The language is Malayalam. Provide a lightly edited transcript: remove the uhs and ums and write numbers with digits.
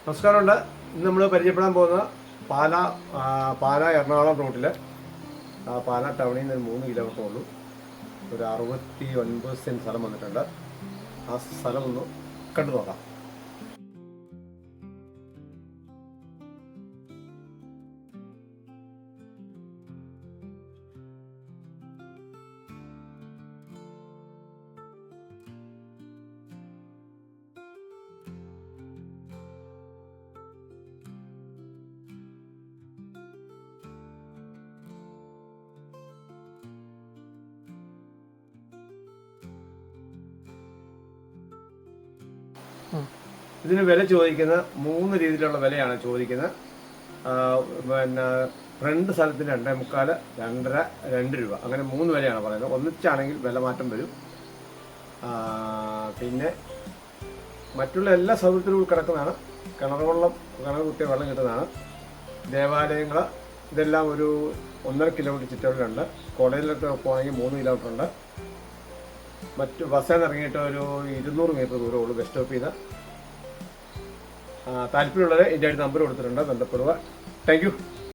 നമസ്കാരമുണ്ട്. ഇന്ന് നമ്മൾ പരിചയപ്പെടാൻ പോകുന്ന പാല എറണാകുളം റൂട്ടിൽ പാല ടൗണിൽ നിന്ന് 3 കിലോമീറ്റർ ഉള്ളൂ. ഒരു 69 സെൻറ്റ് സ്ഥലം വന്നിട്ടുണ്ട്. ആ സ്ഥലം ഒന്ന് കണ്ടു നോക്കാം. ഇതിന് വില ചോദിക്കുന്ന 3 രീതിയിലുള്ള വിലയാണ് ചോദിക്കുന്നത്. പിന്നെ ഫ്രണ്ട് സ്ഥലത്തിന് 2.25, 2.5, 2 രൂപ, അങ്ങനെ 3 വിലയാണ് പറയുന്നത്. ഒന്നിച്ചാണെങ്കിൽ വില മാറ്റം വരും. പിന്നെ മറ്റുള്ള എല്ലാ സൗകര്യത്തിലും കിടക്കുന്നതാണ്. കിണർ കുത്തിയ വെള്ളം കിട്ടുന്നതാണ്. ദേവാലയങ്ങൾ ഇതെല്ലാം ഒരു 1.5 കിലോമീറ്റർ ചുറ്റളവിലുണ്ട്. കോളേജിലൊക്കെ പോകണമെങ്കിൽ 3 കിലോമീറ്റർ ഉണ്ട്. മറ്റു ബസ്സിൽ നിന്ന് ഇറങ്ങിയിട്ട് ഒരു 200 മീറ്റർ ദൂരമുള്ളൂ ബസ് സ്റ്റോപ്പിൽ നിന്ന്. താല്പര്യമുള്ളത് എൻ്റെ നമ്പർ കൊടുത്തിട്ടുണ്ട്, ബന്ധപ്പെടുക. Thank you.